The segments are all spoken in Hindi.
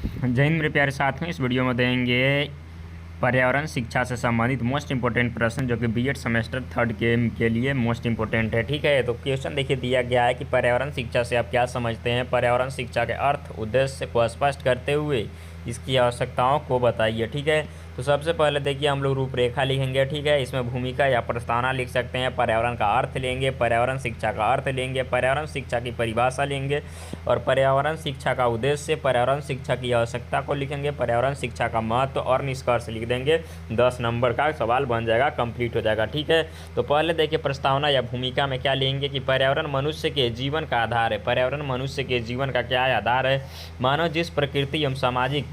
जय हिंद मेरे प्यारे साथियों। इस वीडियो में देंगे पर्यावरण शिक्षा से संबंधित मोस्ट इंपॉर्टेंट प्रश्न जो कि बीएड सेमेस्टर थर्ड के लिए मोस्ट इंपॉर्टेंट है। ठीक है, तो क्वेश्चन देखिए दिया गया है कि पर्यावरण शिक्षा से आप क्या समझते हैं। पर्यावरण शिक्षा के अर्थ उद्देश्य को स्पष्ट करते हुए इसकी आवश्यकताओं को बताइए। ठीक है, तो सबसे पहले देखिए हम लोग रूपरेखा लिखेंगे। ठीक है, इसमें भूमिका या प्रस्तावना लिख सकते हैं, पर्यावरण का अर्थ लेंगे, पर्यावरण शिक्षा का अर्थ लेंगे, पर्यावरण शिक्षा की परिभाषा लेंगे और पर्यावरण शिक्षा का उद्देश्य, पर्यावरण शिक्षा की आवश्यकता को लिखेंगे, पर्यावरण शिक्षा का महत्व और निष्कर्ष लिख देंगे। 10 नंबर का सवाल बन जाएगा, कंप्लीट हो जाएगा। ठीक है, तो पहले देखिए प्रस्तावना या भूमिका में क्या लेंगे कि पर्यावरण मनुष्य के जीवन का आधार है। पर्यावरण मनुष्य के जीवन का क्या आधार है? मानव जिस प्रकृति एवं सामाजिक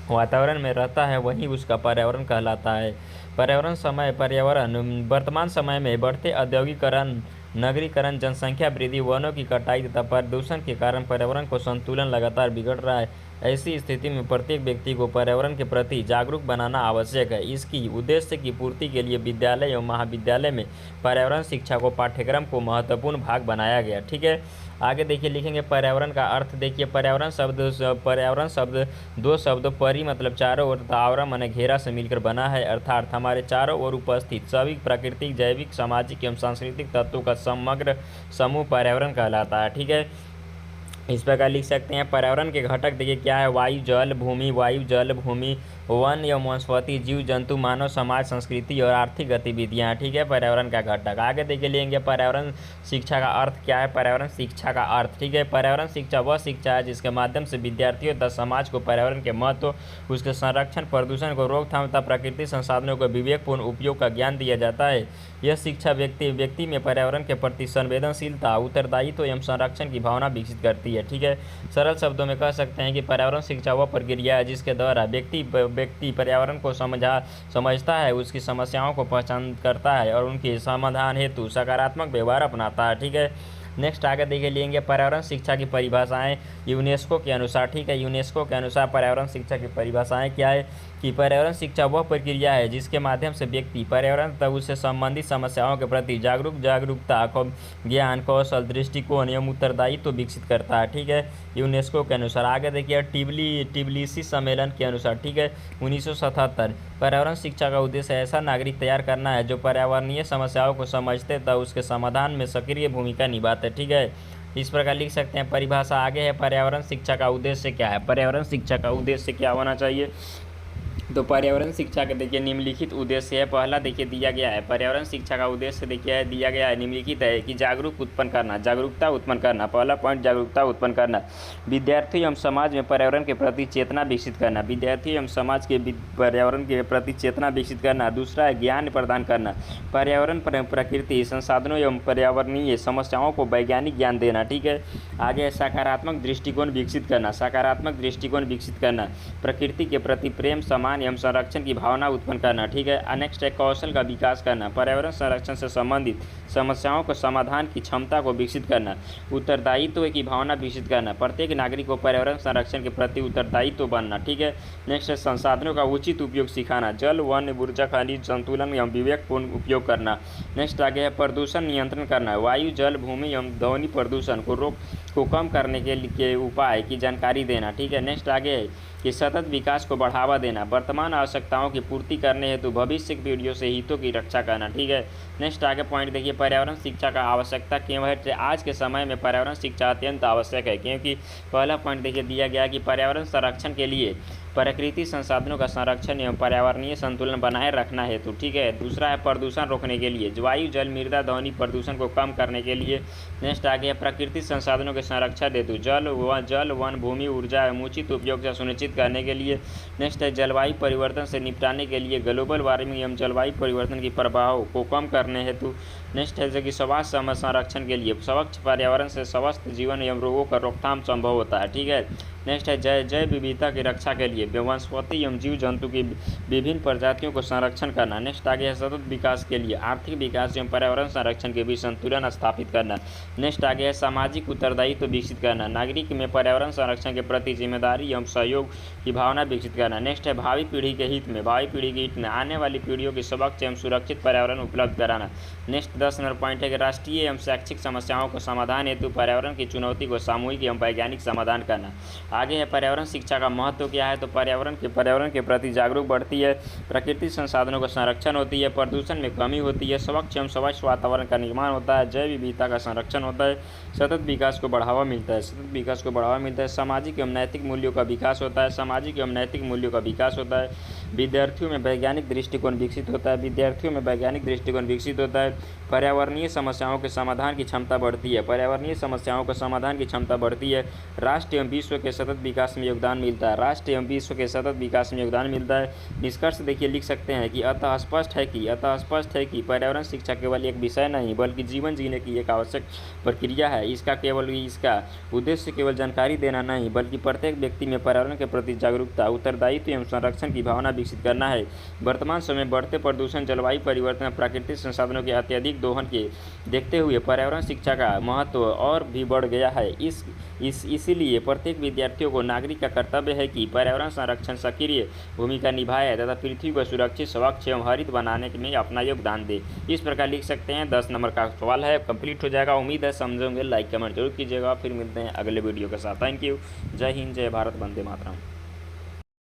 वातावरण में रहता है वही उसका पर्यावरण कहलाता है। पर्यावरण वर्तमान समय में बढ़ते औद्योगिकरण, नगरीकरण, जनसंख्या वृद्धि, वनों की कटाई तथा प्रदूषण के कारण पर्यावरण को संतुलन लगातार बिगड़ रहा है। ऐसी स्थिति में प्रत्येक व्यक्ति को पर्यावरण के प्रति जागरूक बनाना आवश्यक है। इसकी उद्देश्य की पूर्ति के लिए विद्यालय एवं महाविद्यालय में पर्यावरण शिक्षा को पाठ्यक्रम को महत्वपूर्ण भाग बनाया गया। ठीक है, आगे देखिए लिखेंगे पर्यावरण का अर्थ। देखिए पर्यावरण शब्द दो शब्दों परि मतलब चारों ओर, आवरण माने घेरा से मिलकर बना है, अर्थात हमारे चारों ओर उपस्थित सभी प्राकृतिक, जैविक, सामाजिक एवं सांस्कृतिक तत्वों का समग्र समूह पर्यावरण कहलाता है। ठीक है, इस प्रकार लिख सकते हैं पर्यावरण के घटक देखिए क्या है। वायु जल भूमि, वन एवं वनस्पति, जीव जंतु, मानव समाज, संस्कृति और आर्थिक गतिविधियाँ। ठीक है, पर्यावरण का घटक। आगे देखिए लेंगे पर्यावरण शिक्षा का अर्थ क्या है। पर्यावरण शिक्षा का अर्थ, ठीक है, पर्यावरण शिक्षा वह शिक्षा है जिसके माध्यम से विद्यार्थियों तथा समाज को पर्यावरण के महत्व, उसके संरक्षण, प्रदूषण को रोकथाम तथा प्राकृतिक संसाधनों का विवेकपूर्ण उपयोग का ज्ञान दिया जाता है। यह शिक्षा व्यक्ति में पर्यावरण के प्रति संवेदनशीलता, उत्तरदायित्व एवं संरक्षण की भावना विकसित करती है। ठीक है, सरल शब्दों में कह सकते हैं कि पर्यावरण शिक्षा वह प्रक्रिया है जिसके द्वारा व्यक्ति पर्यावरण को समझता है, उसकी समस्याओं को पहचान करता है और उनके समाधान हेतु सकारात्मक व्यवहार अपनाता है। ठीक है, नेक्स्ट आगे देखे लेंगे पर्यावरण शिक्षा की परिभाषाएं यूनेस्को के अनुसार। ठीक है, यूनेस्को के अनुसार पर्यावरण शिक्षा की परिभाषाएं क्या है कि पर्यावरण शिक्षा वह प्रक्रिया है जिसके माध्यम से व्यक्ति पर्यावरण तथा उससे संबंधित समस्याओं के प्रति जागरूकता, ज्ञान, कौशल, दृष्टिकोण एवं उत्तरदायित्व विकसित करता है। ठीक है, यूनेस्को के अनुसार। आगे देखिए टिब्लिसी सम्मेलन के अनुसार। ठीक है, 1977 पर्यावरण शिक्षा का उद्देश्य ऐसा नागरिक तैयार करना है जो पर्यावरणीय समस्याओं को समझते तथा उसके समाधान में सक्रिय भूमिका निभाते। ठीक है, इस प्रकार लिख सकते हैं परिभाषा। आगे है पर्यावरण शिक्षा का उद्देश्य क्या है। पर्यावरण शिक्षा का उद्देश्य क्या होना चाहिए? तो पर्यावरण शिक्षा के देखिए निम्नलिखित उद्देश्य है। पहला देखिए दिया गया है पर्यावरण शिक्षा का उद्देश्य देखिए दिया गया है निम्नलिखित है कि जागरूकता उत्पन्न करना। पहला पॉइंट जागरूकता उत्पन्न करना, विद्यार्थी एवं समाज में पर्यावरण के प्रति चेतना विकसित करना, विद्यार्थी एवं समाज के पर्यावरण के प्रति चेतना विकसित करना। दूसरा है ज्ञान प्रदान करना, पर्यावरण, प्रकृति, संसाधनों एवं पर्यावरणीय समस्याओं को वैज्ञानिक ज्ञान देना। ठीक है, आगे सकारात्मक दृष्टिकोण विकसित करना, प्रकृति के प्रति प्रेम, सम्मान एवं संरक्षण की भावना उत्पन्न करना। ठीक है, नेक्स्ट है कौशल का विकास करना, पर्यावरण संरक्षण से संबंधित समस्याओं को समाधान की क्षमता को विकसित करना, उत्तरदायित्व की भावना विकसित करना, प्रत्येक नागरिक को पर्यावरण संरक्षण के प्रति उत्तरदायित्व बनना। ठीक है, नेक्स्ट है संसाधनों का उचित उपयोग सिखाना, जल, वन, ऊर्जा, खनिज संतुलन एवं विवेकपूर्ण उपयोग करना। नेक्स्ट आगे है प्रदूषण नियंत्रण करना, वायु, जल, भूमि एवं ध्वनि प्रदूषण को कम करने के उपाय की जानकारी देना। ठीक है, नेक्स्ट आगे है कि सतत विकास को बढ़ावा देना, वर्तमान आवश्यकताओं की पूर्ति करने हेतु भविष्य की पीढ़ियों से हितों की रक्षा करना। ठीक है, नेक्स्ट आगे पॉइंट देखिए पर्यावरण शिक्षा का आवश्यकता क्यों है। आज के समय में पर्यावरण शिक्षा अत्यंत आवश्यक है क्योंकि पहला पॉइंट देखिए दिया गया कि पर्यावरण संरक्षण के लिए प्रकृति संसाधनों का संरक्षण एवं पर्यावरणीय संतुलन बनाए रखना हेतु। ठीक है, दूसरा है प्रदूषण रोकने के लिए, वायु, जल, मृदा, ध्वनि प्रदूषण को कम करने के लिए। नेक्स्ट आगे है प्रकृति संसाधनों के संरक्षण हेतु, जल, वन, भूमि, ऊर्जा एवं उचित उपयोग से सुनिश्चित करने के लिए। नेक्स्ट है जलवायु परिवर्तन से निपटाने के लिए, ग्लोबल वार्मिंग एवं जलवायु परिवर्तन की प्रभाव को कम करने हेतु। नेक्स्ट है कि स्वास्थ्य संरक्षण के लिए, स्वच्छ पर्यावरण से स्वस्थ जीवन एवं रोगों का रोकथाम संभव होता है। ठीक है, नेक्स्ट है जैव विविधता की रक्षा के लिए, वनस्पति एवं जीव जंतु की विभिन्न प्रजातियों को संरक्षण करना। नेक्स्ट आगे है सतत विकास के लिए, आर्थिक विकास एवं पर्यावरण संरक्षण के बीच संतुलन स्थापित करना। नेक्स्ट आगे है सामाजिक उत्तरदायित्व विकसित करना, नागरिक में पर्यावरण संरक्षण के प्रति जिम्मेदारी एवं सहयोग की भावना विकसित करना। नेक्स्ट है भावी पीढ़ी के हित में आने वाली पीढ़ियों के स्वच्छ एवं सुरक्षित पर्यावरण उपलब्ध कराना। नेक्स्ट 10 नंबर पॉइंट है कि राष्ट्रीय एवं शैक्षिक समस्याओं को समाधान हेतु पर्यावरण की चुनौती को सामूहिक एवं वैज्ञानिक समाधान करना। आगे है पर्यावरण शिक्षा का महत्व क्या है, तो पर्यावरण के प्रति जागरूक बढ़ती है, प्राकृतिक संसाधनों का संरक्षण होती है, प्रदूषण में कमी होती है, स्वच्छ एवं स्वच्छ वातावरण का निर्माण होता है, जैव विविधता का संरक्षण होता है, सतत विकास को बढ़ावा मिलता है, सामाजिक एवं नैतिक मूल्यों का विकास होता है, विद्यार्थियों में वैज्ञानिक दृष्टिकोण विकसित होता है, पर्यावरणीय समस्याओं के समाधान की क्षमता बढ़ती है, राष्ट्र एवं विश्व के सतत विकास में योगदान मिलता है। निष्कर्ष देखिए लिख सकते हैं कि अतः स्पष्ट है कि पर्यावरण शिक्षा केवल एक विषय नहीं बल्कि जीवन जीने की एक आवश्यक प्रक्रिया है। इसका उद्देश्य केवल जानकारी देना नहीं बल्कि प्रत्येक व्यक्ति में पर्यावरण के प्रति जागरूकता, उत्तरदायित्व एवं संरक्षण की भावना विकसित करना है। वर्तमान समय में बढ़ते प्रदूषण, जलवायु परिवर्तन, प्राकृतिक संसाधनों के अत्यधिक दोहन के देखते हुए पर्यावरण शिक्षा का महत्व और भी बढ़ गया है। इसीलिए प्रत्येक विद्यार्थियों को नागरिक का कर्तव्य है कि पर्यावरण संरक्षण सक्रिय भूमिका निभाए तथा पृथ्वी को सुरक्षित, स्वच्छ एवं हरित बनाने में अपना योगदान दे। इस प्रकार लिख सकते हैं। 10 नंबर का सवाल है, कंप्लीट हो जाएगा। उम्मीद है समझोगे। लाइक कमेंट जरूर कीजिएगा। फिर मिलते हैं अगले वीडियो के साथ। Thank you. जय हिंद, जय भारत, वंदे मातरम।